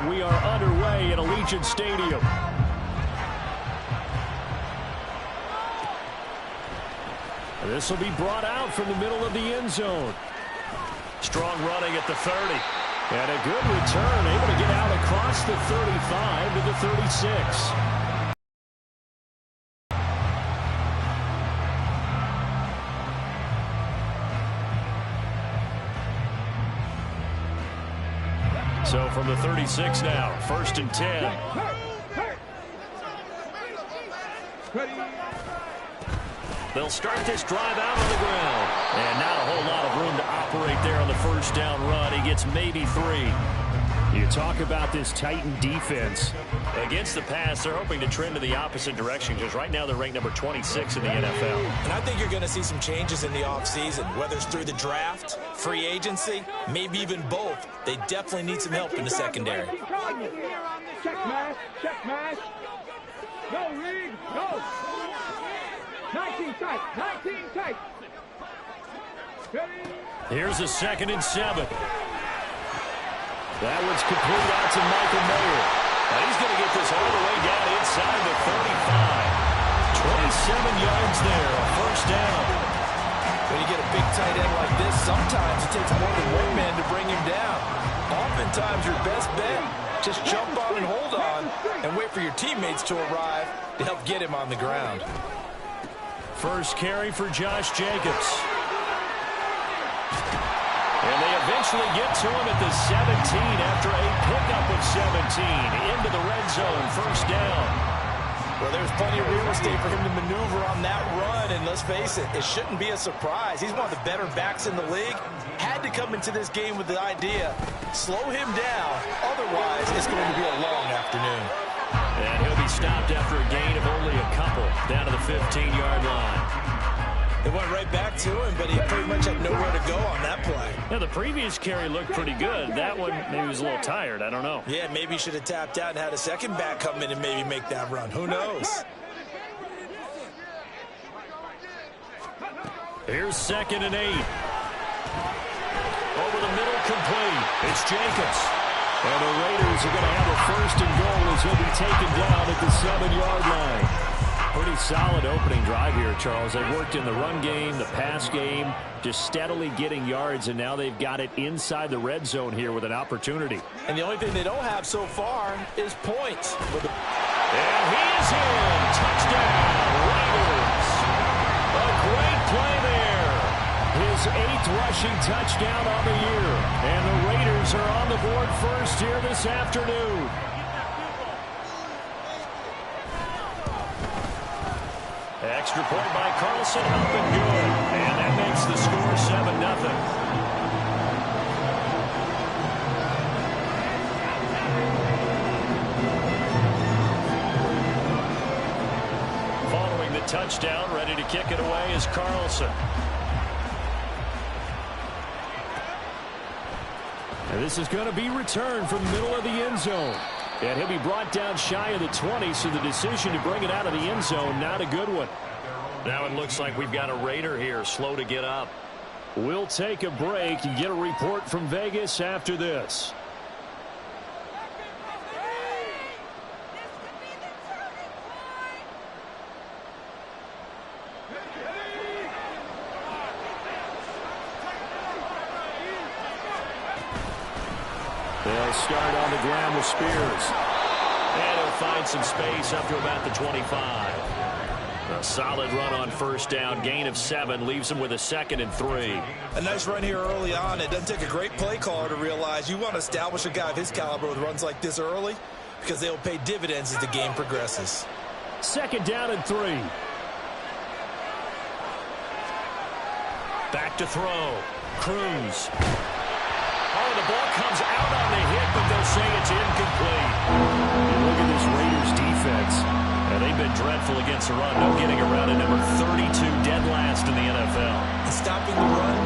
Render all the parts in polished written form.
and we are underway at Allegiant Stadium. This will be brought out from the middle of the end zone. Strong running at the 30. And a good return, able to get out across the 35 to the 36. So from the 36 now, 1st and 10. They'll start this drive out on the ground. And not a whole lot of room to operate there on the first down run. He gets maybe 3. You talk about this Titan defense. Against the pass, they're hoping to trend in the opposite direction because right now they're ranked number 26 in the NFL. And I think you're going to see some changes in the offseason, whether it's through the draft, free agency, maybe even both. They definitely need some help in the secondary. Check mash. Go, Reed, go. 19 tight. Here's a 2nd and 7. That one's complete out to Michael Mayer. And he's going to get this all the way down inside the 35. 27 yards there, a first down. When you get a big tight end like this, sometimes it takes more than one man to bring him down. Oftentimes your best bet, just jump on and hold on and wait for your teammates to arrive to help get him on the ground. First carry for Josh Jacobs. And they eventually get to him at the 17 after a pickup of 17 into the red zone, first down. Well, there's plenty of real estate for him to maneuver on that run, and let's face it, it shouldn't be a surprise. He's one of the better backs in the league. Had to come into this game with the idea, slow him down, otherwise it's going to be a long afternoon. And he'll be stopped after a gain of only a couple down to the 15-yard line. It went right back to him, but he pretty much had nowhere to go on that play. Yeah, the previous carry looked pretty good. That one, maybe he was a little tired. I don't know. Yeah, maybe he should have tapped out and had a second back come in and maybe make that run. Who knows? Here's 2nd and 8. Over the middle, complete. It's Jacobs. And the Raiders are going to have a 1st and goal as he'll be taken down at the 7-yard line. Pretty solid opening drive here, Charles. They've worked in the run game, the pass game, just steadily getting yards, and now they've got it inside the red zone here with an opportunity. And the only thing they don't have so far is points. And he is in. Touchdown, Raiders. A great play there. His 8th rushing touchdown on the year. And the Raiders are on the board first here this afternoon. Extra point by Carlson, up and good. And that makes the score 7-0. Following the touchdown, ready to kick it away is Carlson. And this is going to be returned from the middle of the end zone. And he'll be brought down shy of the 20, so the decision to bring it out of the end zone, not a good one. Now it looks like we've got a Raider here, slow to get up. We'll take a break and get a report from Vegas after this. They'll start on the ground with Spears. And he'll find some space up to about the 25. A solid run on first down, gain of 7, leaves him with a 2nd and 3. A nice run here early on. It doesn't take a great play caller to realize you want to establish a guy of his caliber with runs like this early because they'll pay dividends as the game progresses. 2nd down and 3. Back to throw. Cruz. Oh, the ball comes out on the hit, but they'll say it's incomplete. You look at this Raiders defense. And they've been dreadful against the run. No getting around at number 32, dead last in the NFL. And stopping the run,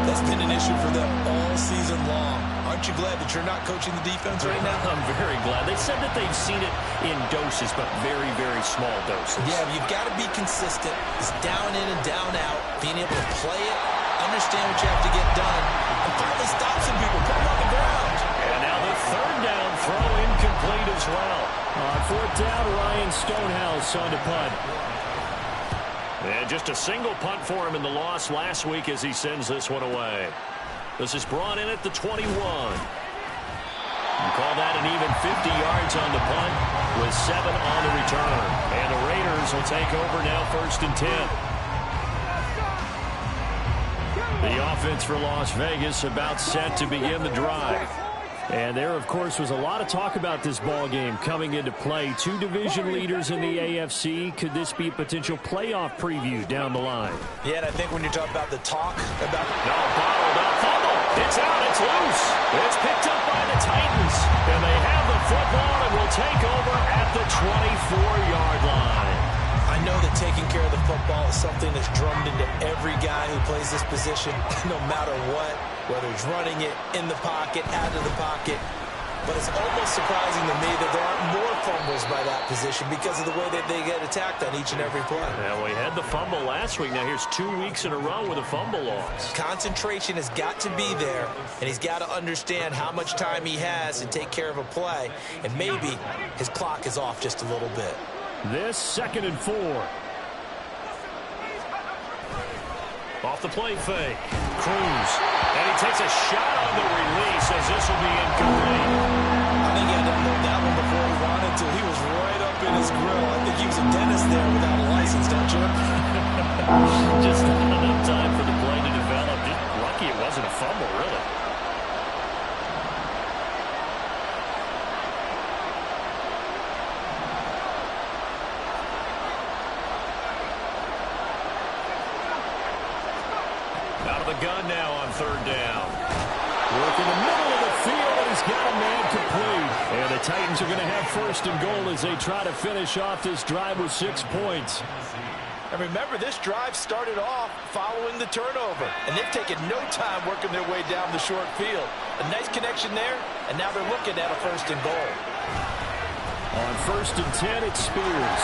that's been an issue for them all season long. Aren't you glad that you're not coaching the defense right now? I'm very glad. They said that they've seen it in doses, but very, very small doses. Yeah, you've got to be consistent. It's down in and down out. Being able to play it, understand what you have to get done, and finally stop some people, put them on the ground. And now the 3rd down throw in incomplete as well. On fourth down, Ryan Stonehouse on to punt. And just a single punt for him in the loss last week as he sends this one away. This is brought in at the 21. You call that an even 50 yards on the punt with 7 on the return. And the Raiders will take over now, 1st and 10. The offense for Las Vegas about set to begin the drive. And there, of course, was a lot of talk about this ball game coming into play. 2 division leaders in the AFC. Could this be a potential playoff preview down the line? Yeah, and I think when you talk about the talk about... No, bottled up, fumble. It's out, it's loose. It's picked up by the Titans. And they have the football and will take over at the 24-yard line. I know that taking care of the football is something that's drummed into every guy who plays this position, no matter what, whether he's running it, in the pocket, out of the pocket. But it's almost surprising to me that there aren't more fumbles by that position because of the way that they get attacked on each and every play. Yeah, we had the fumble last week. Now here's 2 weeks in a row with a fumble loss. Concentration has got to be there, and he's got to understand how much time he has to take care of a play, and maybe his clock is off just a little bit. This 2nd and 4. Off the play fake. Cruz. And he takes a shot on the release as this will be incomplete. I think he had to unload that one before he wanted to. He was right up in his grill. I think he was a dentist there without a license, don't you? Just not enough time for the play to develop. Just lucky it wasn't a fumble, really. Out of the gun now on 3rd down. Work in the middle of the field, and he's got a man complete. And the Titans are going to have 1st and goal as they try to finish off this drive with 6 points. And remember, this drive started off following the turnover. And they've taken no time working their way down the short field. A nice connection there, and now they're looking at a 1st and goal. On 1st and 10, it's Spears.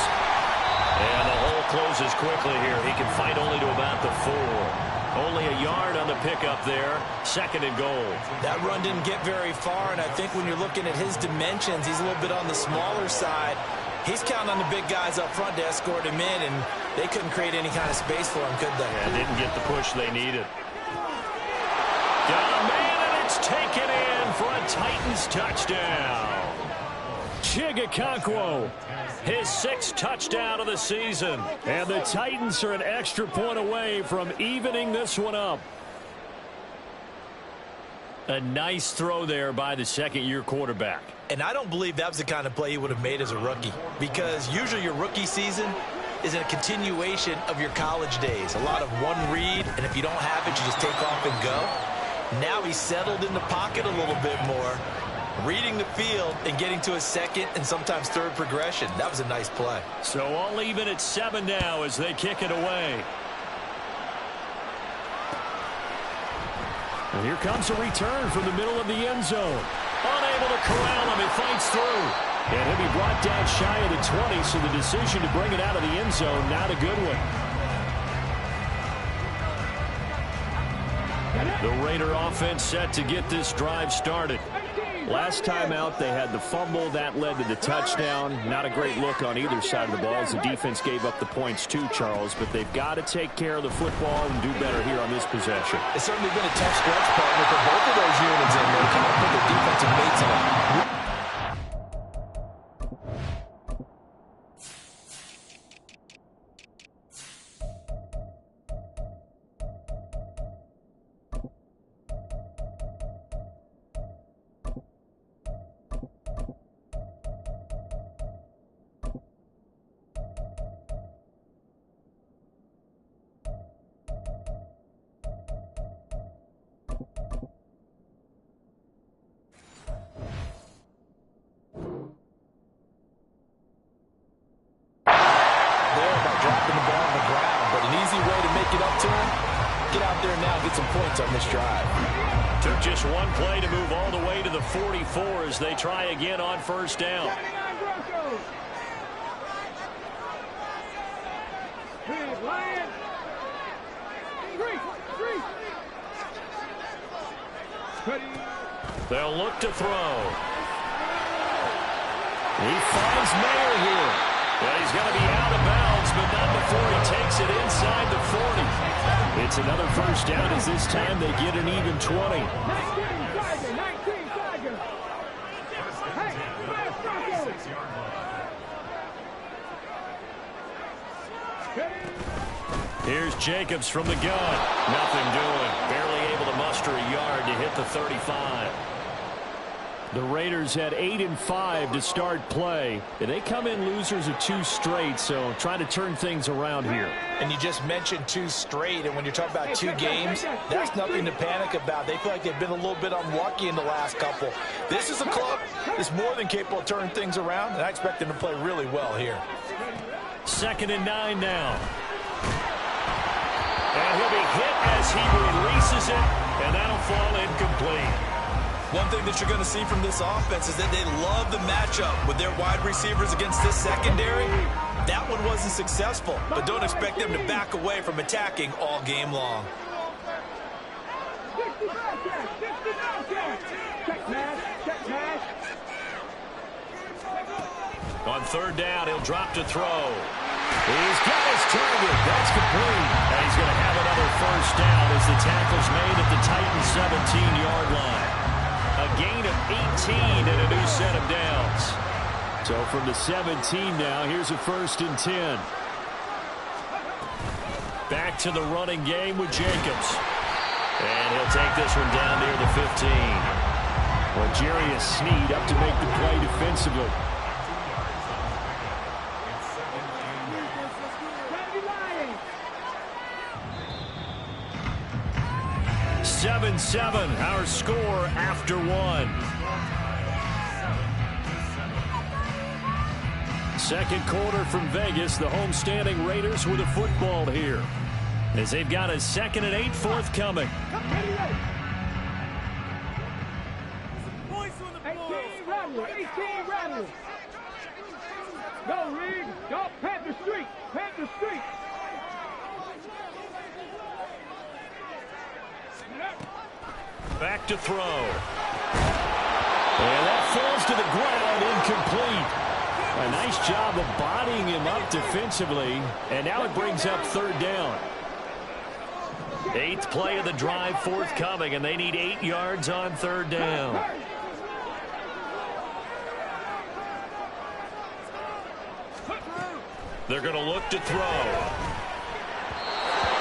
And the hole closes quickly here. He can fight only to about the 4. Only a yard on the pickup there. 2nd and goal. That run didn't get very far, and I think when you're looking at his dimensions, he's a little bit on the smaller side. He's counting on the big guys up front to escort him in, and they couldn't create any kind of space for him, could they? Yeah, didn't get the push they needed. Got a man, and it's taken in for a Titans touchdown. Chigakonkwo, his 6th touchdown of the season. And the Titans are an extra point away from evening this one up. A nice throw there by the 2nd-year quarterback. And I don't believe that was the kind of play he would have made as a rookie, because usually your rookie season is a continuation of your college days. A lot of one read, and if you don't have it, you just take off and go. Now he's settled in the pocket a little bit more, reading the field and getting to a 2nd and sometimes 3rd progression. That was a nice play. So all even at 7 now as they kick it away. And here comes a return from the middle of the end zone. Unable to corral him. He fights through. And he'll be brought down shy of the 20, so the decision to bring it out of the end zone, not a good one. The Raider offense set to get this drive started. Last time out, they had the fumble. That led to the touchdown. Not a great look on either side of the ball as the defense gave up the points too, Charles. But they've got to take care of the football and do better here on this possession. It's certainly been a tough stretch, partner, for both of those units in there. Come up with their defensive mates in. On this drive. Took just one play to move all the way to the 44 as they try again on 1st down. They'll look to throw. He finds Mayer here. Well, he's going to be out of bounds, but not before he takes it inside the 40. It's another first down as this time they get an even 20. 19 Tiger. Hey, fast Broncos. Here's Jacobs from the gun. Nothing doing. Barely able to muster a yard to hit the 35. The Raiders had 8-5 to start play. And they come in losers of 2 straight, so trying to turn things around here. And you just mentioned 2 straight, and when you're talking about 2 games, that's nothing to panic about. They feel like they've been a little bit unlucky in the last couple. This is a club that's more than capable of turning things around, and I expect them to play really well here. 2nd and 9 now. And he'll be hit as he releases it, and that'll fall incomplete. One thing that you're going to see from this offense is that they love the matchup with their wide receivers against this secondary. That one wasn't successful, but don't expect them to back away from attacking all game long. On 3rd down, he'll drop to throw. He's got his target. That's complete. And he's going to have another first down as the tackle's made at the Titans' 17-yard line. A gain of 18 and a new set of downs. So from the 17 now, here's a 1st and 10. Back to the running game with Jacobs. And he'll take this one down near the 15. Well, Jarius Sneed up to make the play defensively. 7-7, our score after 1. 2nd quarter from Vegas. The homestanding Raiders with the football here, as they've got a 2nd and 8 forthcoming. 18 Rattler. Go, Reed. Go, Panther Street. Panther Street. Back to throw. And that falls to the ground, incomplete. A nice job of bodying him up defensively. And now it brings up 3rd down. 8th play of the drive forthcoming, and they need 8 yards on 3rd down. They're going to look to throw.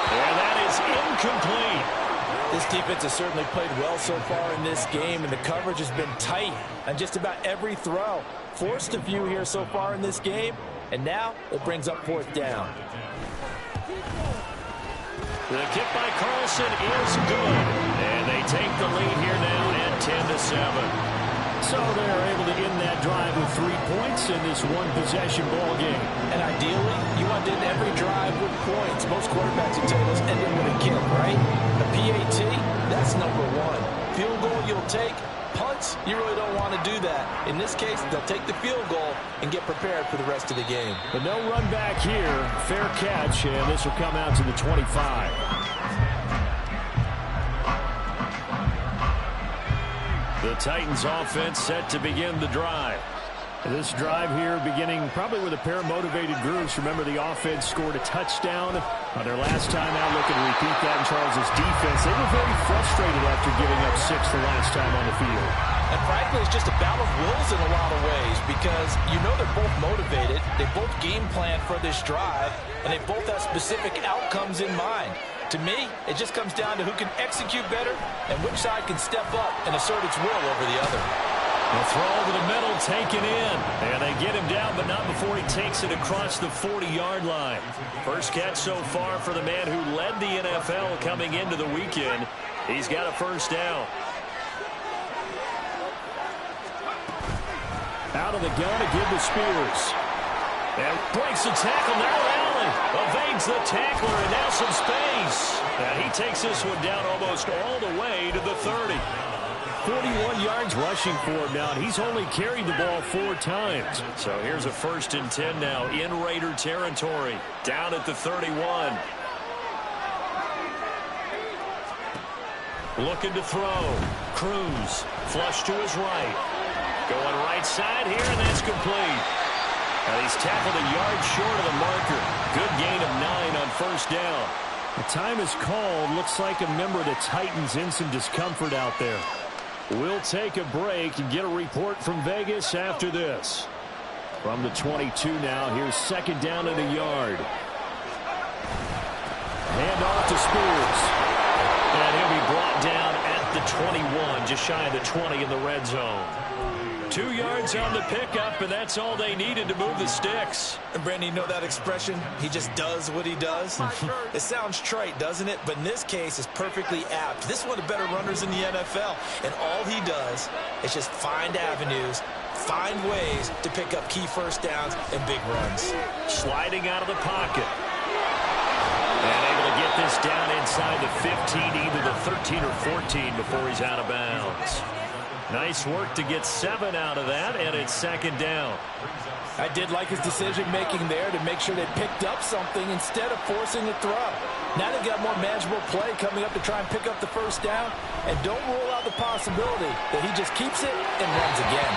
And that is incomplete. This defense has certainly played well so far in this game, and the coverage has been tight on just about every throw. Forced a few here so far in this game, and now it brings up 4th down. The kick by Carlson is good, and they take the lead here now at 10-7. So they're able to end that drive with 3 points in this one-possession ball game. And ideally, you want to end every drive with points. Most quarterbacks would tell us ending with a kick, right? A PAT, that's number 1. Field goal you'll take. Punts, you really don't want to do that. In this case, they'll take the field goal and get prepared for the rest of the game. But no run back here. Fair catch, and this will come out to the 25. The Titans offense set to begin the drive. This drive here beginning probably with a pair of motivated groups. Remember, the offense scored a touchdown on their last time out. Looking to repeat that in Charles's defense. They were very frustrated after giving up 6 the last time on the field. And frankly, it's just a battle of wills in a lot of ways, because you know they're both motivated. They both game plan for this drive, and they both have specific outcomes in mind. To me, it just comes down to who can execute better and which side can step up and assert its will over the other. The throw over the middle taken in. And they get him down, but not before he takes it across the 40-yard line. First catch so far for the man who led the NFL coming into the weekend. He's got a first down. Out of the gun to give to Spears. And breaks the tackle. Now Allen evades the tackler, and now some space. And he takes this one down almost all the way to the 30. 41 yards rushing for him now, and he's only carried the ball 4 times. So here's a 1st and 10 now in Raider territory. Down at the 31. Looking to throw. Cruz, flush to his right. Going right side here, and that's complete. And he's tackled a yard short of the marker. Good gain of 9 on first down. The time is called. Looks like a member of the Titans in some discomfort out there. We'll take a break and get a report from Vegas after this. From the 22 now, here's second down and a yard. Hand off to Spears. And he'll be brought down at the 21, just shy of the 20 in the red zone. 2 yards on the pickup, and that's all they needed to move the sticks. And Brandon, you know that expression? He just does what he does. It sounds trite, doesn't it? But in this case, it's perfectly apt. This is one of the better runners in the NFL, and all he does is just find avenues, find ways to pick up key first downs and big runs. Sliding out of the pocket. And able to get this down inside the 15, either the 13 or 14 before he's out of bounds. Nice work to get 7 out of that, and it's second down. I did like his decision-making there to make sure they picked up something instead of forcing a throw. Now they've got more manageable play coming up to try and pick up the first down, and don't rule out the possibility that he just keeps it and runs again.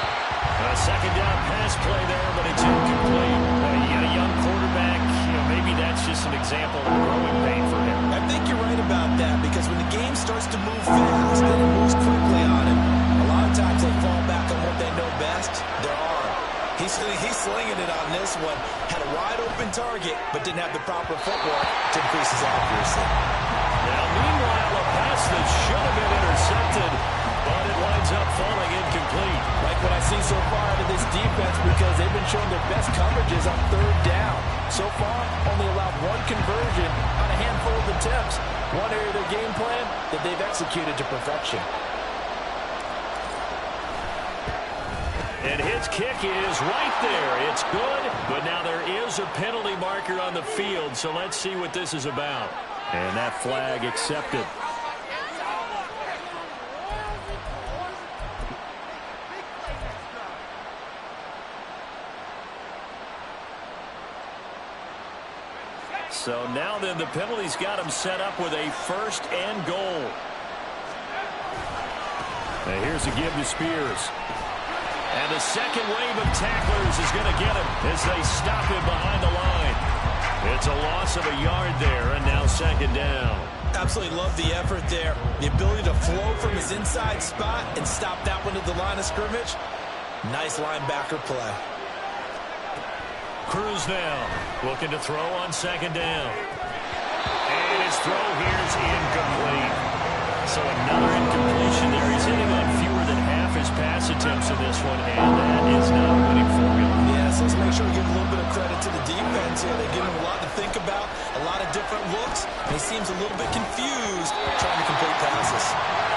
A second down pass play there, but it's incomplete. Yet a young quarterback, maybe that's just an example of growing pain for him. I think you're right about that, because when the game starts to move fast, then it moves quickly on him. A lot of times they fall back on what they know best, their arm. He's slinging it on this one. Had a wide-open target, but didn't have the proper footwork to increase his accuracy. Now, meanwhile, a pass that should have been intercepted, but it winds up falling incomplete. Like what I see so far out of this defense, because they've been showing their best coverages on third down. So far, only allowed 1 conversion on a handful of attempts. One area of their game plan that they've executed to perfection. And his kick is right there. It's good, but now there is a penalty marker on the field, so let's see what this is about. And that flag accepted. So now then the penalty's got him set up with a first and goal. Now here's a give to Spears. And the second wave of tacklers is going to get him as they stop him behind the line. It's a loss of a yard there, and now second down. Absolutely love the effort there. The ability to flow from his inside spot and stop that one at the line of scrimmage. Nice linebacker play. Cruz now looking to throw on second down. And his throw here is incomplete. So another incompletion there. He's hitting on fewer than half his pass attempts in this one, and that is not a winning formula. Yes, let's make sure we give a little bit of credit to the defense here. They give him a lot to think about, a lot of different looks, and he seems a little bit confused trying to complete passes.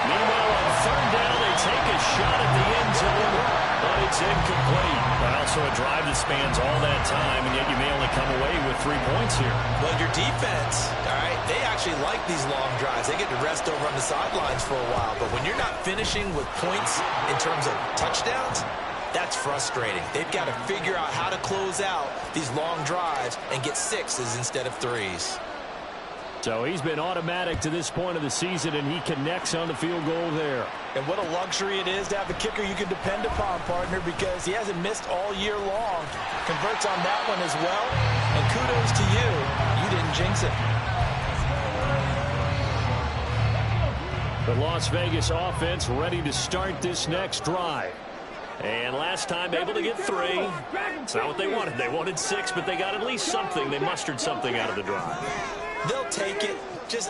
Meanwhile, on third down, they take a shot at the end zone, but it's incomplete. Well, so a drive that spans all that time, and yet you may only come away with 3 points here. Well, your defense, all right, they actually like these long drives. They get to rest over on the sidelines for a while, but when you're not finishing with points in terms of touchdowns, that's frustrating. They've got to figure out how to close out these long drives and get 6s instead of 3s. So he's been automatic to this point of the season, and he connects on the field goal there. And what a luxury it is to have a kicker you can depend upon, partner, because he hasn't missed all year long. Converts on that one as well, and kudos to you. You didn't jinx it. The Las Vegas offense ready to start this next drive. And last time able to get 3. It's not what they wanted. They wanted 6, but they got at least something. They mustered something out of the drive. They'll take it.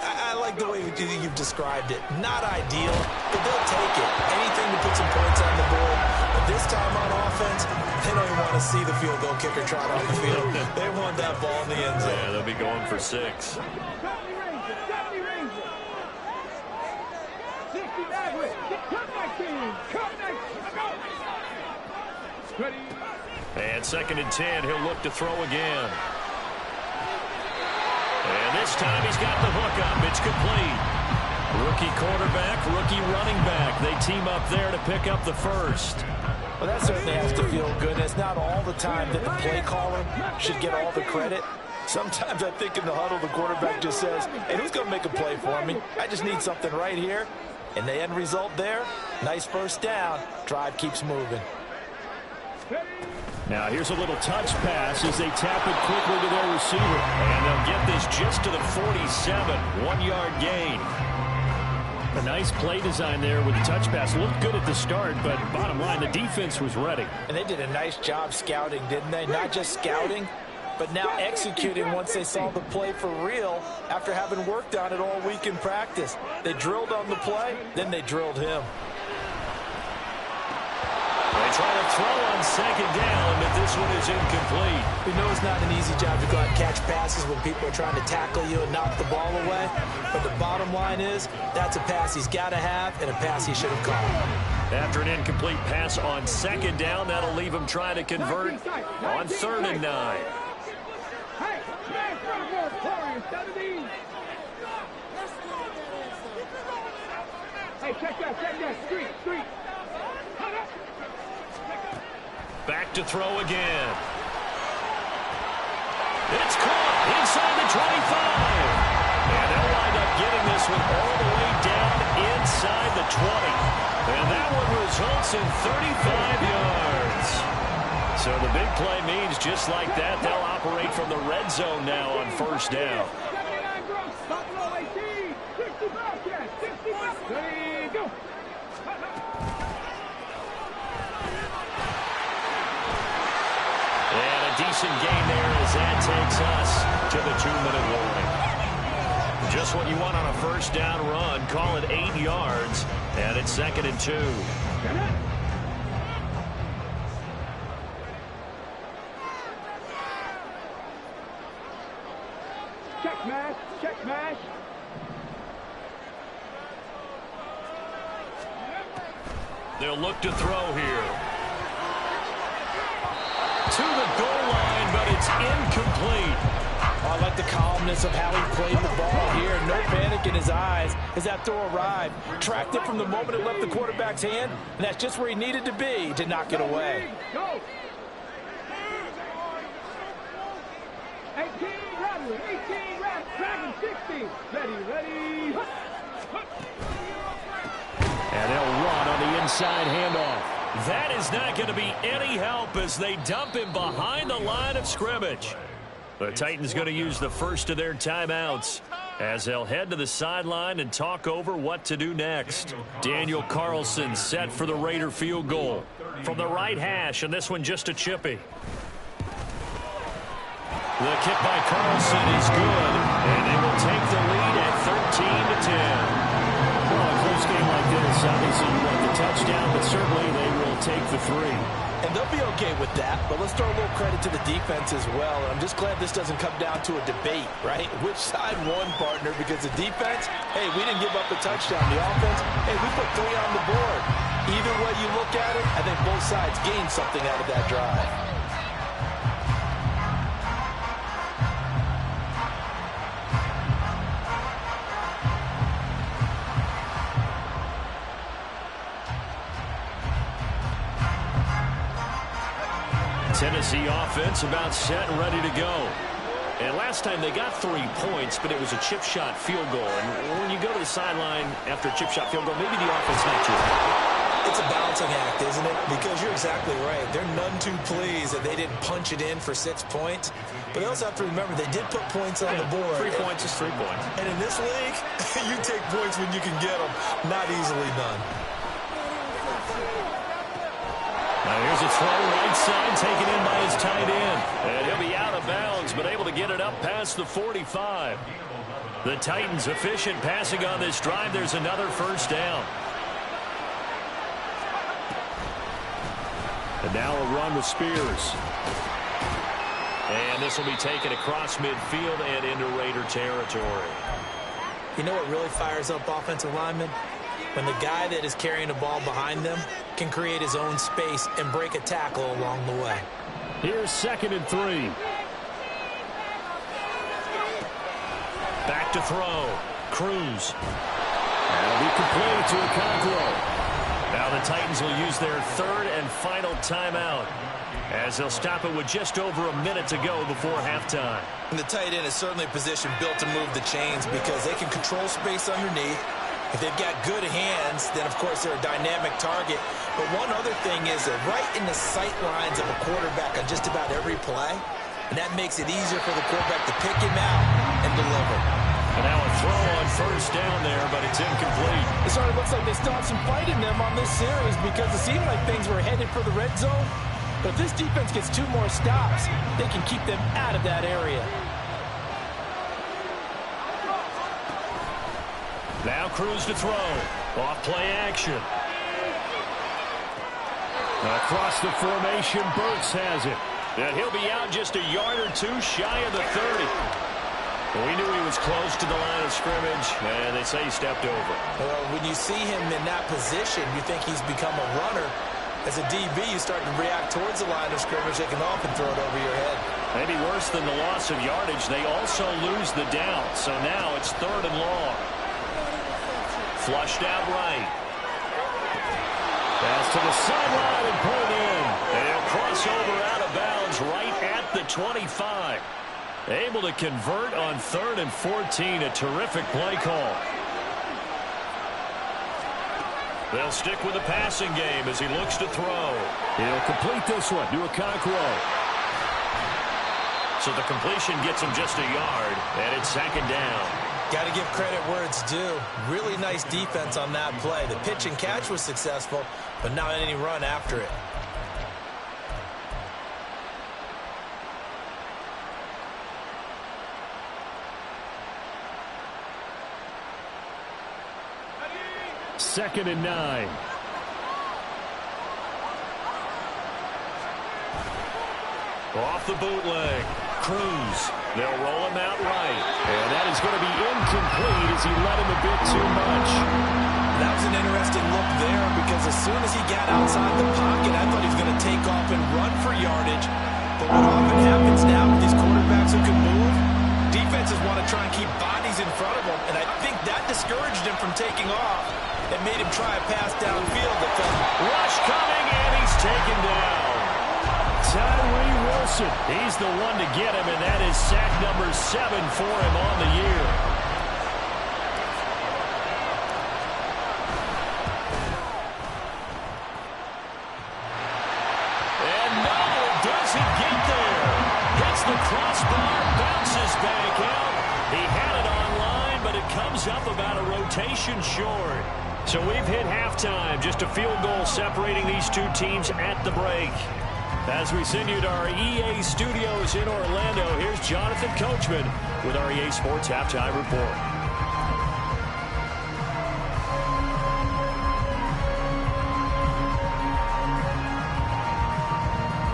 I like the way you've described it. Not ideal, but they'll take it. Anything to put some points on the board. But this time on offense, they don't even want to see the field goal kicker trot on the field. They want that ball in the end zone. Yeah, they'll be going for 6. And second and 10, he'll look to throw again. And this time he's got the hook up. It's complete. Rookie quarterback, rookie running back. They team up there to pick up the first. Well, that certainly has to feel good. And it's not all the time that the play caller should get all the credit. Sometimes I think in the huddle the quarterback just says, hey, who's going to make a play for me? I just need something right here. And the end result there, nice first down. Drive keeps moving. Now here's a little touch pass as they tap it quickly to their receiver. And they'll get this just to the 47. 1-yard gain. A nice play design there with the touch pass. Looked good at the start, but bottom line, the defense was ready. And they did a nice job scouting, didn't they? Not just scouting, but now executing once they saw the play for real after having worked on it all week in practice. They drilled on the play, then they drilled him. They try to throw on second down, but this one is incomplete. We know it's not an easy job to go out and catch passes when people are trying to tackle you and knock the ball away. But the bottom line is, that's a pass he's got to have and a pass he should have caught. After an incomplete pass on second down, that'll leave him trying to convert on 3rd and 9. Hey, man, front of Warriors, 17. Hey, check that, street. Back to throw again. It's caught inside the 25. And they'll wind up getting this one all the way down inside the 20. And that one results in 35 yards. So the big play means just like that, they'll operate from the red zone now on 1st down. 79 Brooks, Buffalo 18, 60 Bobcats, 60 Bobcats. There you go. And a decent gain there as that takes us to the 2-minute warning. Just what you want on a 1st down run. Call it 8 yards. And it's 2nd and 2. Check mash. They'll look to throw here. To the goal line, but it's incomplete. Oh, I like the calmness of how he played the ball here. No panic in his eyes as that throw arrived. Tracked it from the moment it left the quarterback's hand, and that's just where he needed to be to knock it away. Go. 18 Rattler, Dragon 60. Ready. And they'll run on the inside handoff. That is not going to be any help as they dump him behind the line of scrimmage. The Titans going to use the first of their timeouts as they'll head to the sideline and talk over what to do next. Daniel Carlson set for the Raider field goal from the right hash, and this one just a chippy. The kick by Carlson is good, and they will take the lead at 13-10. Well, a close game like this, obviously you want the touchdown, but certainly they will take the 3. And they'll be okay with that, but let's throw a little credit to the defense as well. And I'm just glad this doesn't come down to a debate, right? Which side won, partner? Because the defense, hey, we didn't give up a touchdown. The offense, hey, we put 3 on the board. Either way you look at it, I think both sides gained something out of that drive. Tennessee offense about set and ready to go. And last time they got 3 points, but it was a chip shot field goal. And when you go to the sideline after a chip shot field goal, maybe the offense not too high. It's a balancing act, isn't it? Because you're exactly right. They're none too pleased that they didn't punch it in for 6 points. But they also have to remember they did put points on the board. 3 points is 3 points. And in this league, you take points when you can get them. Not easily done. Now here's a throw right side taken in by his tight end. And he'll be out of bounds, but able to get it up past the 45. The Titans efficient passing on this drive. There's another 1st down. And now a run with Spears. And this will be taken across midfield and into Raider territory. You know what really fires up offensive linemen? When the guy that is carrying the ball behind them can create his own space and break a tackle along the way. Here's 2nd and 3. Back to throw. Cruz. That'll be complete to Okonkwo. Now the Titans will use their 3rd and final timeout as they'll stop it with just over a minute to go before halftime. And the tight end is certainly a position built to move the chains because they can control space underneath. If they've got good hands, then, of course, they're a dynamic target. But one other thing is they're right in the sight lines of a quarterback on just about every play, and that makes it easier for the quarterback to pick him out and deliver. And now a throw on first down there, but it's incomplete. It sort of looks like they still have some fight in them on this series because it seemed like things were headed for the red zone. But if this defense gets 2 more stops, they can keep them out of that area. Now Cruz to throw. Off play action. Across the formation, Burks has it. And he'll be out just a yard or 2 shy of the 30. We knew he was close to the line of scrimmage, and they say he stepped over. Well, when you see him in that position, you think he's become a runner. As a DB, you start to react towards the line of scrimmage. They can often throw it over your head. Maybe worse than the loss of yardage, they also lose the down. So now it's 3rd and long. Flushed out right. Pass to the sideline and pulled in. And he'll cross over out of bounds right at the 25. Able to convert on 3rd and 14. A terrific play call. They'll stick with the passing game as he looks to throw. He'll complete this one to Okonkwo. So the completion gets him just a yard, and it's 2nd down. Got to give credit where it's due. Really nice defense on that play. The pitch and catch was successful, but not any run after it. Second and 9. Off the bootleg. Cruz. They'll roll him out right. And that is going to be incomplete as he led him a bit too much. That was an interesting look there because as soon as he got outside the pocket, I thought he was going to take off and run for yardage. But what often happens now with these quarterbacks who can move, defenses want to try and keep bodies in front of them. And I think that discouraged him from taking off. It made him try a pass downfield. Rush coming, and he's taken down. Tyree Wilson, he's the one to get him, and that is sack number 7 for him on the year. And no, it doesn't get there. Hits the crossbar, bounces back out. He had it online, but it comes up about a rotation short. So we've hit halftime, just a field goal separating these two teams at the break. As we send you to our EA studios in Orlando, here's Jonathan Coachman with our EA Sports Halftime Report.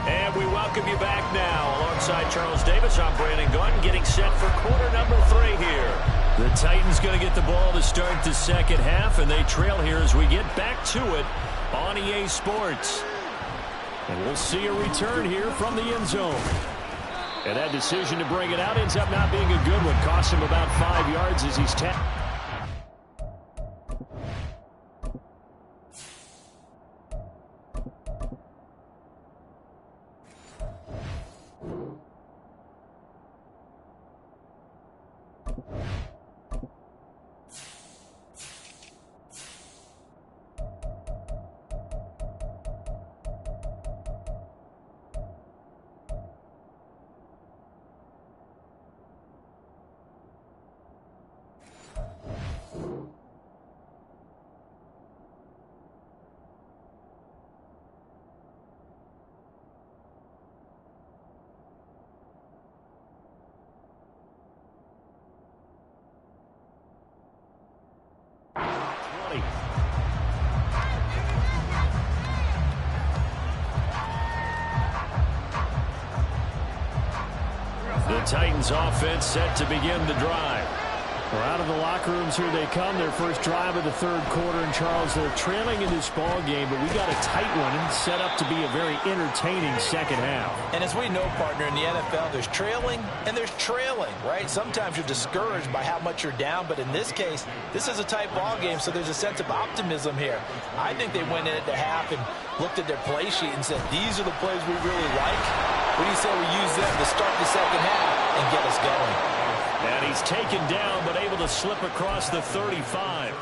And we welcome you back now. Alongside Charles Davis, I'm Brandon Gunn, getting set for quarter number 3 here. The Titans going to get the ball to start the second half, and they trail here as we get back to it on EA Sports. And we'll see a return here from the end zone. And that decision to bring it out ends up not being a good one. Costs him about 5 yards as he's tapped. The Titans offense set to begin the drive. Well, out of the locker rooms here they come. Their first drive of the 3rd quarter. And Charles, they're trailing in this ball game, but we got a tight one and set up to be a very entertaining second half. And as we know, partner, in the NFL, there's trailing and there's trailing, right? Sometimes you're discouraged by how much you're down, but in this case, this is a tight ball game, so there's a sense of optimism here. I think they went in at the half and looked at their play sheet and said, these are the plays we really like. What do you say we use them to start the second half and get us going? And he's taken down, but able to slip across the 35.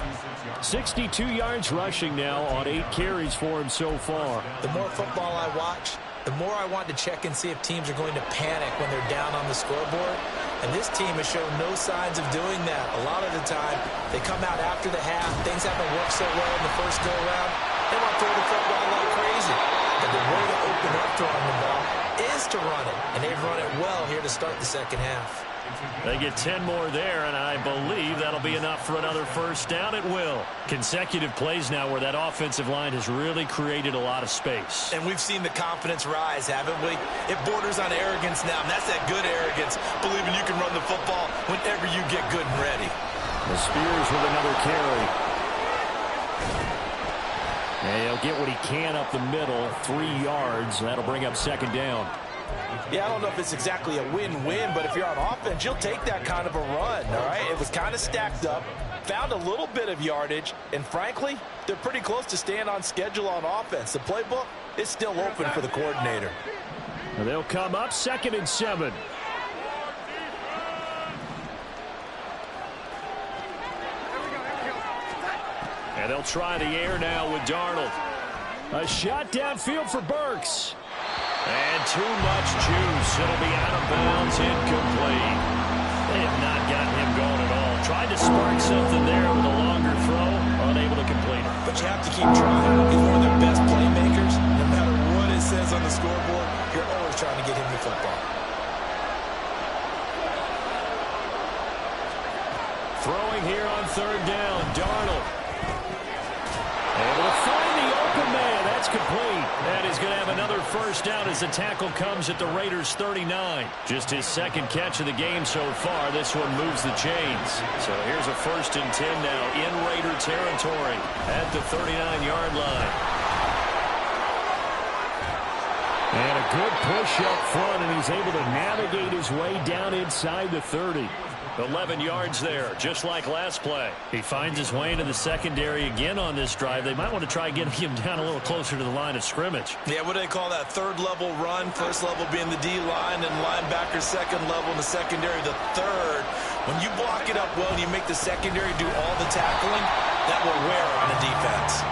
62 yards rushing now on 8 carries for him so far. The more football I watch, the more I want to check and see if teams are going to panic when they're down on the scoreboard. And this team has shown no signs of doing that. A lot of the time, they come out after the half. Things haven't worked so well in the first go-around. They want to throw the football like crazy. But the way to open up throwing the ball is to run it. And they've run it well here to start the second half. They get 10 more there, and I believe that'll be enough for another first down. It will. Consecutive plays now where that offensive line has really created a lot of space. And we've seen the confidence rise, haven't we? It borders on arrogance now, and that's that good arrogance, believing you can run the football whenever you get good and ready. The Spears with another carry. And he'll get what he can up the middle, 3 yards. That'll bring up second down. Yeah, I don't know if it's exactly a win-win, but if you're on offense, you'll take that kind of a run, all right? It was kind of stacked up, found a little bit of yardage, and frankly, they're pretty close to staying on schedule on offense. The playbook is still open for the coordinator. And they'll come up 2nd and 7. And they'll try the air now with Darnold. A shot downfield for Burks. And too much juice. It'll be out of bounds, incomplete. They have not gotten him going at all. Tried to spark something there with a longer throw, unable to complete it. But you have to keep trying. He's one of their best playmakers. No matter what it says on the scoreboard, you're always trying to get him the football. Throwing here on 3rd down, Darnold. Able to find the open man. That's complete. That is going to have another first down as the tackle comes at the Raiders' 39. Just his 2nd catch of the game so far. This one moves the chains. So here's a 1st and 10 now in Raider territory at the 39-yard line. And a good push up front, and he's able to navigate his way down inside the 30. 11 yards there, just like last play. He finds his way into the secondary again on this drive. They might want to try getting him down a little closer to the line of scrimmage. Yeah, what do they call that? 3rd level run. 1st level being the D-line, and linebacker 2nd level, and the secondary the 3rd. When you block it up well and you make the secondary do all the tackling, that will wear on the defense.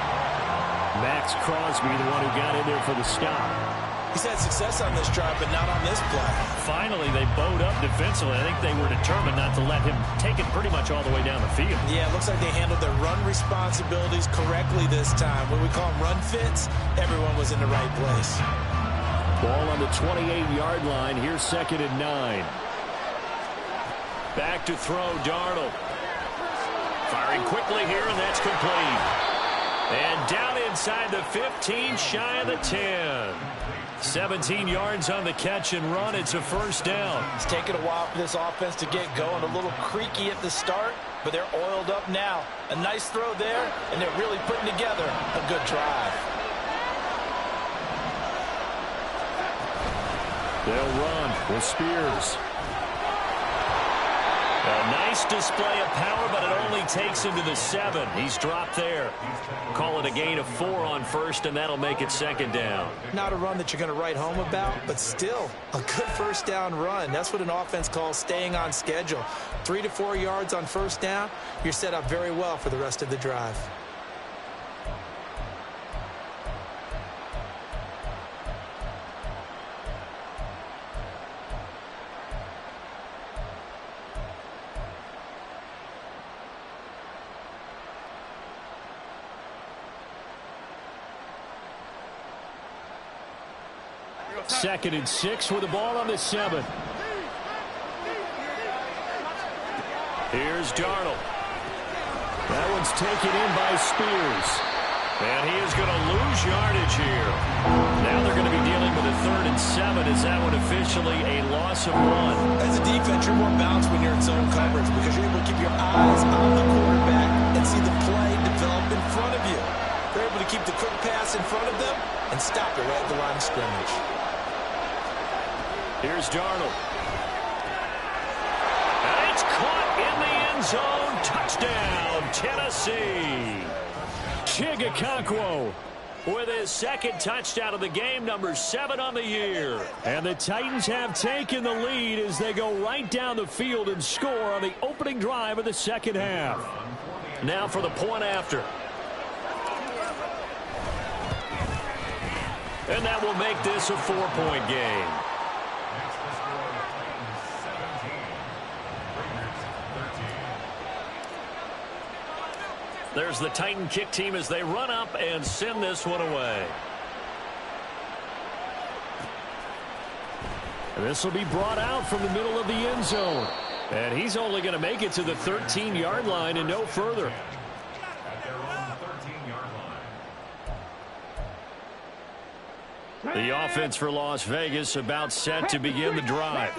Max Crosby, the one who got in there for the stop. He's had success on this drive, but not on this play. Finally, they bowed up defensively. I think they were determined not to let him take it pretty much all the way down the field. Yeah, it looks like they handled their run responsibilities correctly this time. What we call them run fits, everyone was in the right place. Ball on the 28-yard line. Here's 2nd and 9. Back to throw, Darnold. Firing quickly here, and that's complete. And down inside the 15, shy of the 10. 17 yards on the catch and run. It's a first down. It's taken a while for this offense to get going. A little creaky at the start, but they're oiled up now. A nice throw there, and they're really putting together a good drive. They'll run with Spears. A nice display of power, but it only takes him to the 7. He's dropped there. Call it a gain of 4 on 1st, and that'll make it 2nd down. Not a run that you're going to write home about, but still a good first down run. That's what an offense calls staying on schedule. 3 to 4 yards on first down, you're set up very well for the rest of the drive. Second and 6 with the ball on the 7. Here's Darnold. That one's taken in by Spears. And he is going to lose yardage here. Now they're going to be dealing with a 3rd and 7. Is that one officially a loss of 1? As a defense, you're more balanced when you're in zone coverage because you're able to keep your eyes on the quarterback and see the play develop in front of you. They're able to keep the quick pass in front of them and stop it right at the line of scrimmage. Here's Darnold. And it's caught in the end zone. Touchdown, Tennessee. Chigakonkwo with his second touchdown of the game, number 7 on the year. And the Titans have taken the lead as they go right down the field and score on the opening drive of the second half. Now for the point after. And that will make this a 4-point game. There's the Titan kick team as they run up and send this one away. And this will be brought out from the middle of the end zone. And he's only going to make it to the 13-yard line and no further. The offense for Las Vegas about set to begin the drive.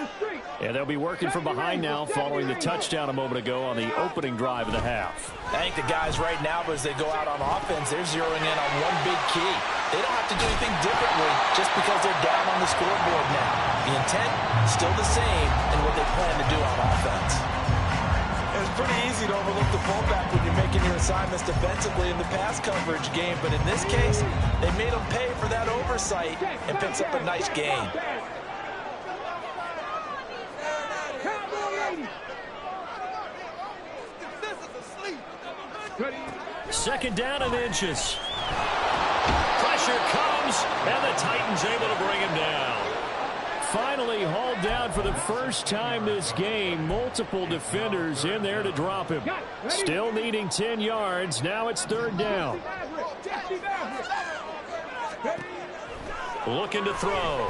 And they'll be working from behind now following the touchdown a moment ago on the opening drive of the half. I think the guys right now, as they go out on offense, they're zeroing in on one big key. They don't have to do anything differently just because they're down on the scoreboard now. The intent, still the same in what they plan to do on offense. It's pretty easy to overlook the fullback when you're making your assignments defensively in the pass coverage game, but in this case, they made him pay for that oversight and picks up a nice gain. Second down and inches. Pressure comes, and the Titans able to bring him down. Finally hauled down for the first time this game. Multiple defenders in there to drop him. Still needing 10 yards. Now it's third down. Looking to throw.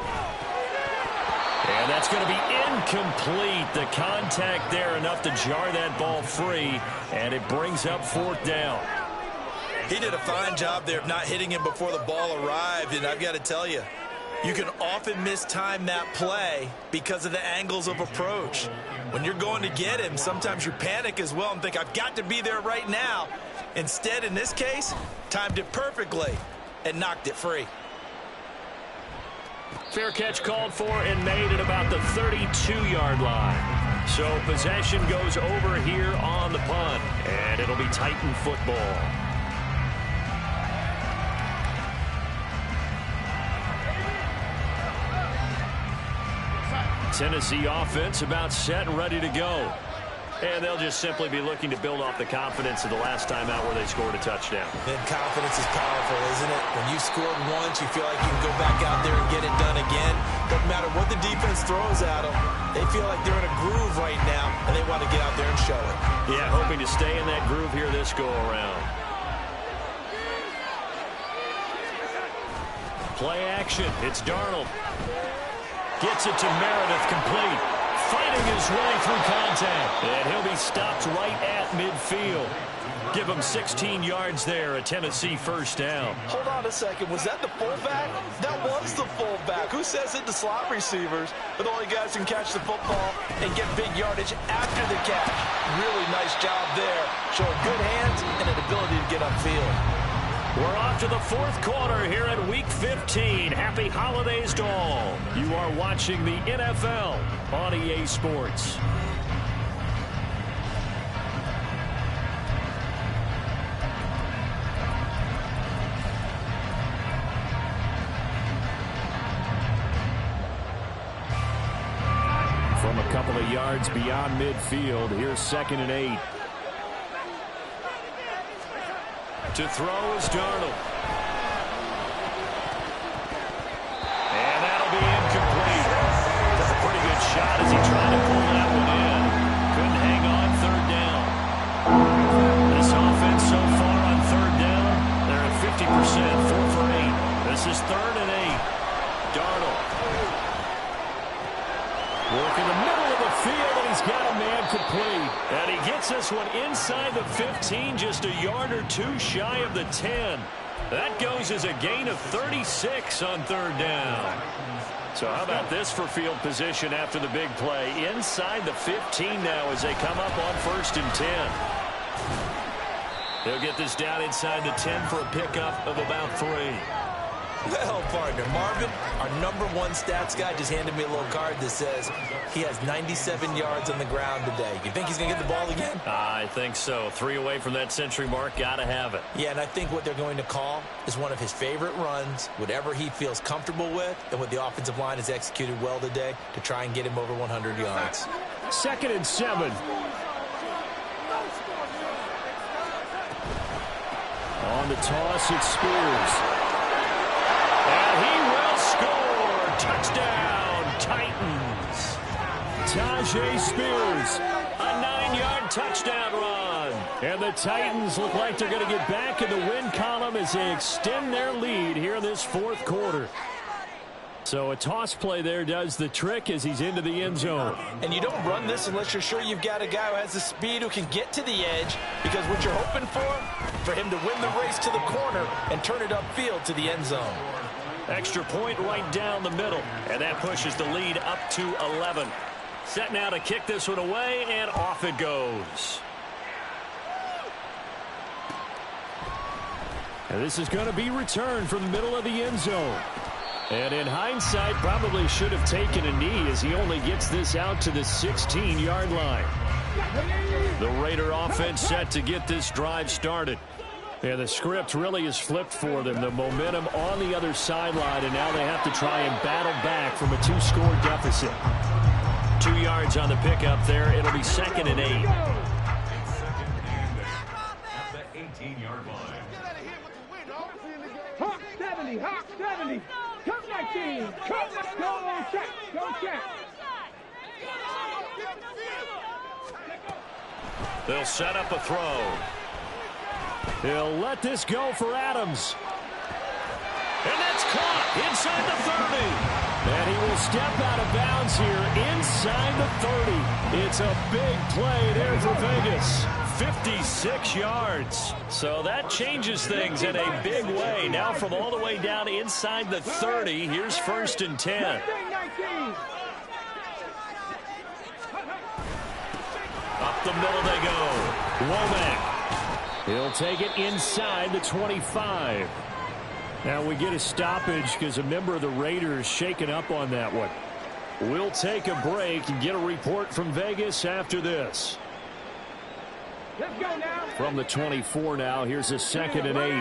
And that's going to be incomplete. The contact there enough to jar that ball free. And it brings up fourth down. He did a fine job there of not hitting him before the ball arrived. And I've got to tell you, you can often mistime that play because of the angles of approach. When you're going to get him, sometimes you panic as well and think, I've got to be there right now. Instead, in this case, timed it perfectly and knocked it free. Fair catch called for and made at about the 32-yard line. So possession goes over here on the punt, and it'll be Titan football. Tennessee offense about set and ready to go. And they'll just simply be looking to build off the confidence of the last time out where they scored a touchdown. And confidence is powerful, isn't it? When you scored once, you feel like you can go back out there and get it done again. Doesn't matter what the defense throws at them. They feel like they're in a groove right now, and they want to get out there and show it. Yeah, hoping to stay in that groove here this go-around. Play action. It's Darnold. Gets it to Meredith, complete. Fighting his way through contact. And he'll be stopped right at midfield. Give him 16 yards there, a Tennessee first down. Hold on a second. Was that the fullback? That was the fullback. Who says it to slot receivers? But only guys can catch the football and get big yardage after the catch. Really nice job there. Showing good hands and an ability to get upfield. We're off to the fourth quarter here at Week 15. Happy holidays to all. You are watching the NFL on EA Sports. From a couple of yards beyond midfield, here's 2nd and 8. To throw is Darnold. And that'll be incomplete. Took a pretty good shot as he tried to pull that one in. Couldn't hang on third down. This offense so far on third down, they're at 50%, 4 for 8. This is 3rd and 8. Darnold. Working the middle of the field, and he's got a man complete. And he gets this one inside the 15, just a yard or two shy of the 10. That goes as a gain of 36 on third down. So how about this for field position after the big play? Inside the 15 now as they come up on 1st and 10. They'll get this down inside the 10 for a pickup of about 3. Well, partner, Marvin, our #1 stats guy, just handed me a little card that says he has 97 yards on the ground today. You think he's going to get the ball again? I think so. 3 away from that century mark. Got to have it. Yeah, and I think what they're going to call is one of his favorite runs, whatever he feels comfortable with, and what the offensive line has executed well today to try and get him over 100 yards. 2nd and 7. On the toss, it's Spears. And he will score. Touchdown, Titans. Tajay Spears, a 9-yard touchdown run. And the Titans look like they're going to get back in the win column as they extend their lead here in this 4th quarter. So a toss play there does the trick as he's into the end zone. And you don't run this unless you're sure you've got a guy who has the speed who can get to the edge, because what you're hoping for him to win the race to the corner and turn it upfield to the end zone. Extra point right down the middle, and that pushes the lead up to 11. Set now to kick this one away, and off it goes. And this is going to be returned from the middle of the end zone. And in hindsight, probably should have taken a knee as he only gets this out to the 16-yard line. The Raider offense set to get this drive started. And the script really is flipped for them. The momentum on the other sideline, and now they have to try and battle back from a 2-score deficit. 2 yards on the pickup there. It'll be 2nd and 8. Hawk 70, Hawk 70. Come 19. Come, go check. Go check. They'll set up a throw. He'll let this go for Adams. And that's caught inside the 30. And he will step out of bounds here inside the 30. It's a big play there for Vegas. 56 yards. So that changes things in a big way. Now from all the way down inside the 30, here's 1st and 10. Up the middle they go. Womack. He'll take it inside the 25. Now we get a stoppage because a member of the Raiders shaken up on that one. We'll take a break and get a report from Vegas after this. Let's go now. From the 24 now, here's a 2nd and 8.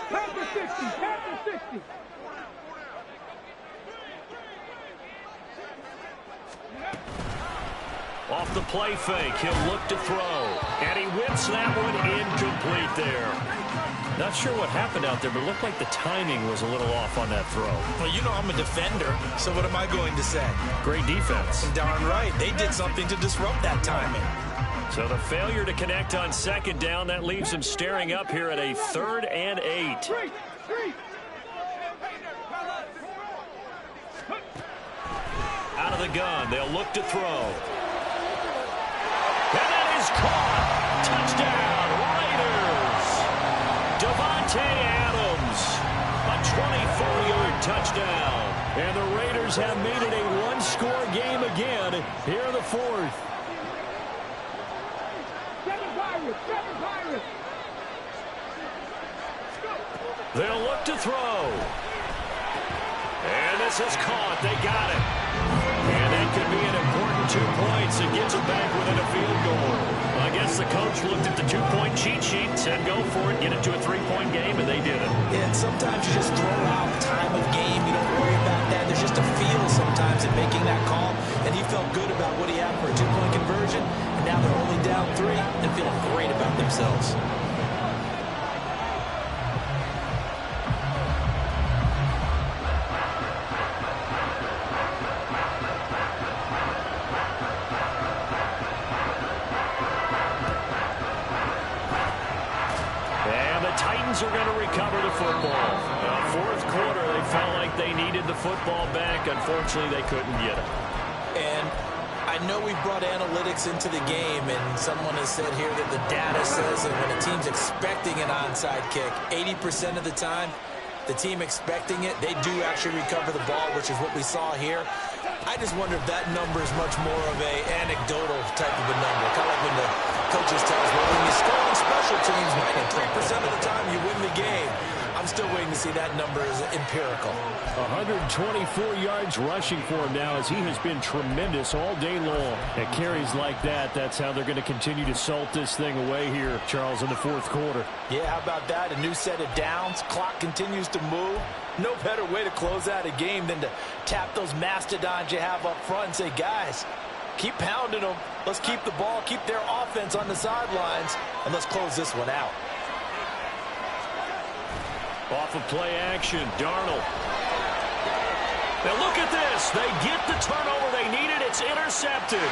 Panther 60, Panther 60. Off the play fake, he'll look to throw. And he whips that one incomplete there. Not sure what happened out there, but it looked like the timing was a little off on that throw. Well, you know I'm a defender, so what am I going to say? Great defense. Darn right. They did something to disrupt that timing. So the failure to connect on 2nd down, that leaves him staring up here at a 3rd and 8. Out of the gun, they'll look to throw. And that is caught. Touchdown, Raiders. Devontae Adams, a 24-yard touchdown. And the Raiders have made it a 1-score game again here in the 4th. Seven Pirates. They'll look to throw. And this is caught. They got it. And that could be an important 2 points and gets it back within a field goal. I guess the coach looked at the 2-point cheat sheet, said go for it, get it to a 3-point game, and they did it. And sometimes you just throw out time of game. You don't worry about that. There's just a feel sometimes in making that call. And he felt good about what he had for a 2-point conversion. And now they're only down 3 and feeling great about themselves. Are going to recover the football. 4th quarter, they felt like they needed the football back. Unfortunately, they couldn't get it. And I know we've brought analytics into the game, and someone has said here that the data says that when a team's expecting an onside kick, 80% of the time, the team expecting it, they do actually recover the ball, which is what we saw here. I just wonder if that number is much more of a anecdotal type of a number. Kind of like when the coaches tell us, well, when you score on special teams, 93% of the time you win the game. I'm still waiting to see that number as empirical. 124 yards rushing for him now as he has been tremendous all day long. At carries like that, that's how they're going to continue to salt this thing away here, Charles, in the fourth quarter. Yeah, how about that? A new set of downs. Clock continues to move. No better way to close out a game than to tap those mastodons you have up front and say, guys, keep pounding them. Let's keep the ball, keep their offense on the sidelines, and let's close this one out. Off of play action, Darnold. Now look at this. They get the turnover they needed. It's intercepted.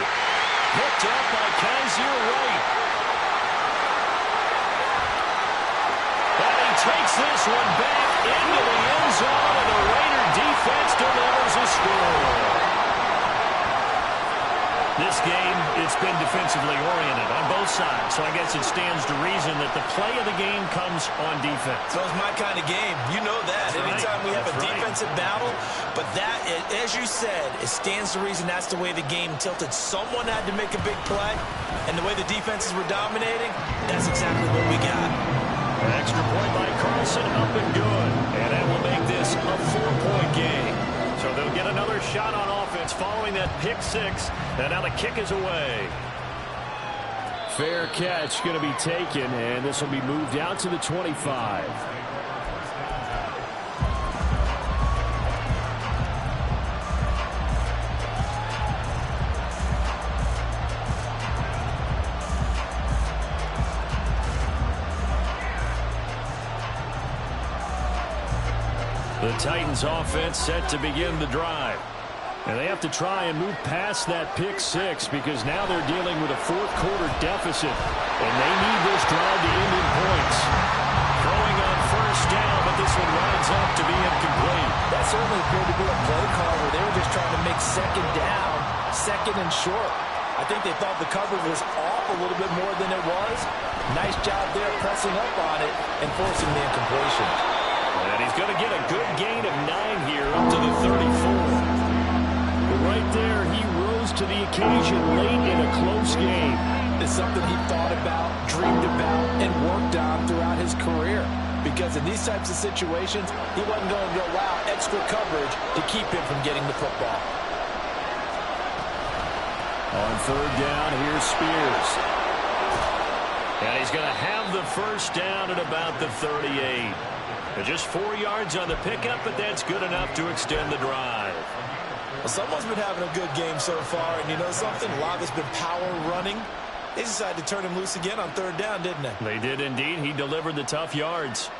Picked up by Kaiser White. And he takes this one back into the end zone, and the Raider defense delivers a score. This game, it's been defensively oriented on both sides, so I guess it stands to reason that the play of the game comes on defense. So it's my kind of game. You know that. That's Anytime right. we have a That's defensive battle, but that, as you said, it stands to reason that's the way the game tilted. Someone had to make a big play, and the way the defenses were dominating, that's exactly what we got. An extra point by Carlson, up and good. And that will make this a 4-point game. So they'll get another shot on offense following that pick six. And now the kick is away. Fair catch going to be taken, and this will be moved out to the 25. The Titans offense set to begin the drive. And they have to try and move past that pick six because now they're dealing with a fourth quarter deficit. And they need this drive to end in points. Throwing on first down, but this one winds up to be incomplete. That certainly appeared to be a play call where they were just trying to make second down, second and short. I think they thought the coverage was off a little bit more than it was. Nice job there pressing up on it and forcing the incompletion. And he's going to get a good gain of 9 here up to the 34. But right there, he rose to the occasion late in a close game. It's something he thought about, dreamed about, and worked on throughout his career. Because in these types of situations, he wasn't going to allow extra coverage to keep him from getting the football. On third down, here's Spears. And he's going to have the first down at about the 38. Just 4 yards on the pickup, but that's good enough to extend the drive. Well, someone's been having a good game so far, and you know something? A lot of it's been power running. They decided to turn him loose again on third down, didn't they? They did indeed. He delivered the tough yards.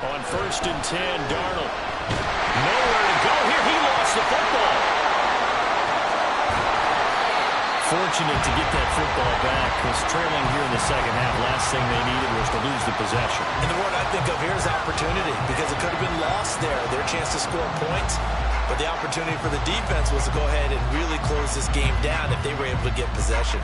On first and 10, Darnold. Nowhere to go here. He lost the football. Fortunate to get that football back, because trailing here in the second half, last thing they needed was to lose the possession. And the word I think of here is opportunity, because it could have been lost there, their chance to score points. But the opportunity for the defense was to go ahead and really close this game down if they were able to get possession.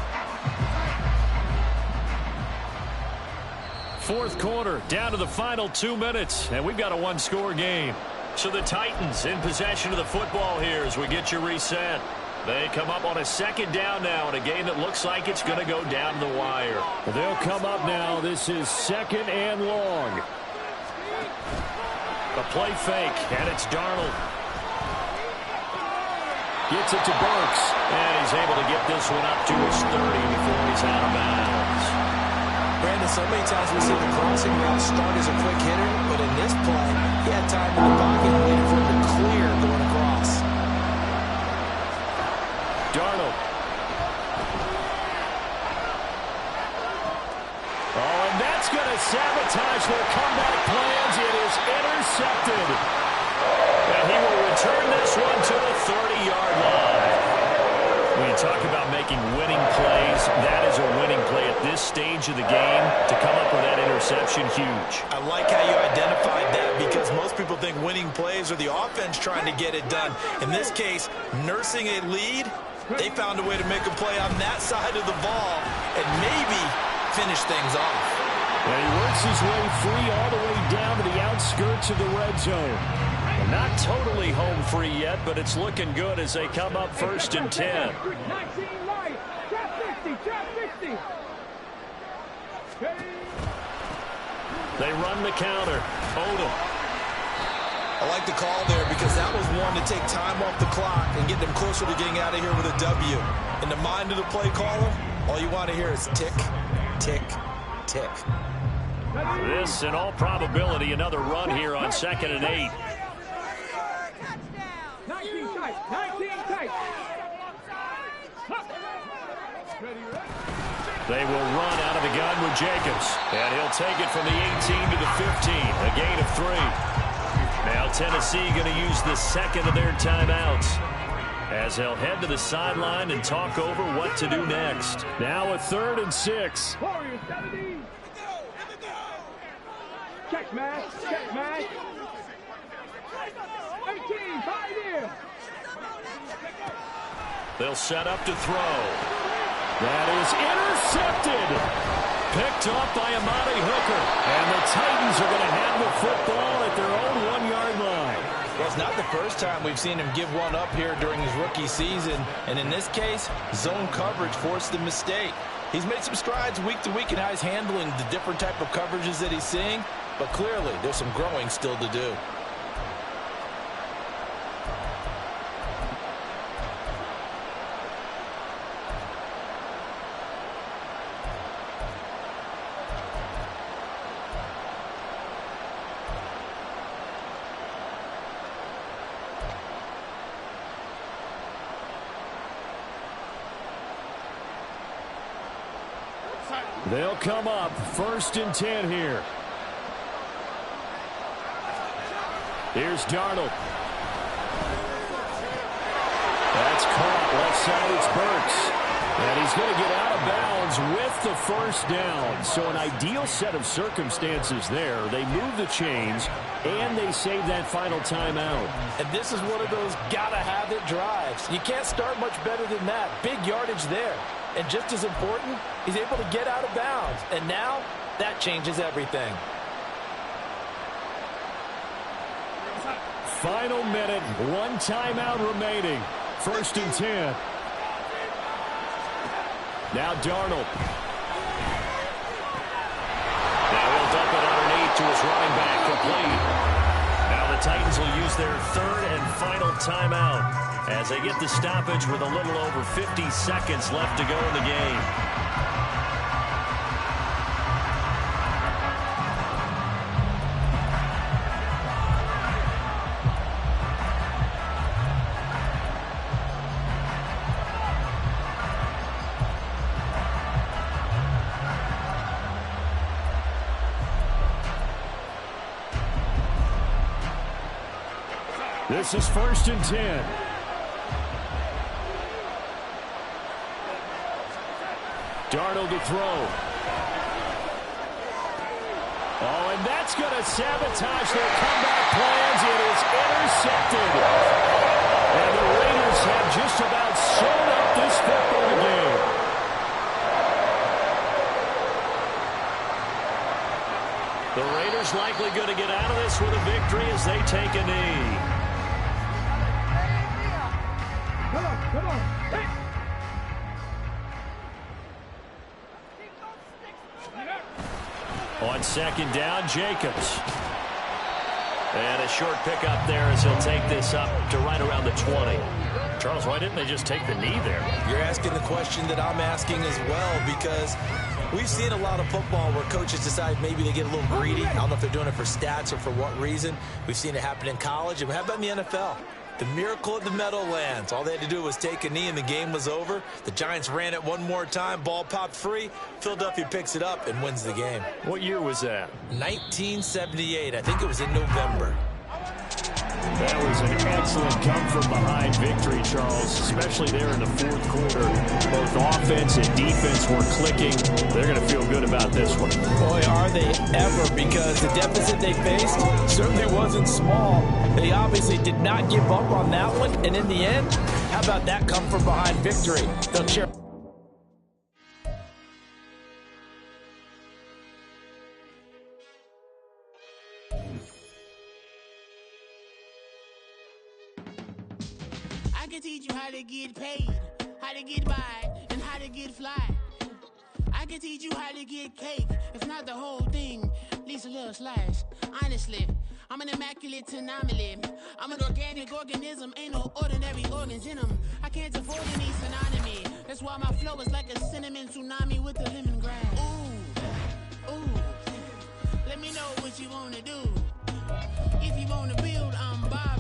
Fourth quarter, down to the final 2 minutes, and we've got a one-score game. So the Titans in possession of the football here as we get you reset. They come up on a second down now in a game that looks like it's going to go down the wire. They'll come up now. This is second and long. A play fake, and it's Darnold. Gets it to Burks, and he's able to get this one up to his 30 before he's out of bounds. Brandon, so many times we see the crossing route start as a quick hitter, but in this play, he had time in the pocket and waited for him to clear going across. Darnold. Oh, and that's going to sabotage their comeback plans. It is intercepted. And he will return this one to the 30-yard line. When you talk about making winning plays, that is a winning play at this stage of the game. To come up with that interception, huge. I like how you identified that, because most people think winning plays are the offense trying to get it done. In this case, nursing a lead, they found a way to make a play on that side of the ball and maybe finish things off. And he works his way free all the way down to the outskirts of the red zone. Well, not totally home free yet, but it's looking good as they come up 1st and 10. 19 right. Trap 60. Trap 60. They run the counter. Odom. I like the call there because that was one to take time off the clock and get them closer to getting out of here with a W. In the mind of the play caller, all you want to hear is tick, tick, tick. This, in all probability, another run here on 2nd and 8. 19 tight. 19 tight. They will run out of the gun with Jacobs. And he'll take it from the 18 to the 15. A gain of 3. Now Tennessee going to use the second of their timeouts as they'll head to the sideline and talk over what to do next. Now a 3rd and 6. Warriors 17. Check match. Check match. 18. 5 here. They'll set up to throw. That is intercepted. Picked off by Amani Hooker. And the Titans are going to have the football at their own 1-yard line. Well, it's not the first time we've seen him give one up here during his rookie season. And in this case, zone coverage forced the mistake. He's made some strides week to week in how he's handling the different type of coverages that he's seeing. But clearly, there's some growing still to do. They'll come up 1st and 10 here. Here's Darnold. That's caught. Left side, it's Burks. And he's going to get out of bounds with the 1st down. So an ideal set of circumstances there. They move the chains, and they save that final timeout. And this is one of those gotta-have-it drives. You can't start much better than that. Big yardage there. And just as important, he's able to get out of bounds. And now, that changes everything. Final minute, 1 timeout remaining. 1st and 10. Now Darnold. Now he'll dump it underneath to his running back, complete. Now the Titans will use their 3rd and final timeout as they get the stoppage with a little over 50 seconds left to go in the game. This is 1st and 10. Darnold to throw. Oh, and that's going to sabotage their comeback plans. It is intercepted. And the Raiders have just about sewn up this football game. The Raiders likely going to get out of this with a victory as they take a knee. Come on, come on. Hey. On 2nd down, Jacobs. And a short pickup there as he'll take this up to right around the 20. Charles, why didn't they just take the knee there? You're asking the question that I'm asking as well, because we've seen a lot of football where coaches decide maybe they get a little greedy. I don't know if they're doing it for stats or for what reason. We've seen it happen in college. And how about in the NFL? The miracle of the Meadowlands. All they had to do was take a knee and the game was over. The Giants ran it one more time. Ball popped free. Philadelphia picks it up and wins the game. What year was that? 1978. I think it was in November. That was an excellent come-from-behind victory, Charles, especially there in the 4th quarter. Both offense and defense were clicking. They're going to feel good about this one. Boy, are they ever, because the deficit they faced certainly wasn't small. They obviously did not give up on that one, and in the end, how about that come-from-behind victory? They'll cheer. can teach you how to get paid, how to get by, and how to get fly. I can teach you how to get cake, if not the whole thing, at least a little slice. Honestly, I'm an immaculate anomaly. I'm an organic organism, ain't no ordinary organs in them. I can't afford any synonymy. That's why my flow is like a cinnamon tsunami with the lemongrass. Ooh, let me know what you wanna do. If you wanna build, I'm Bob.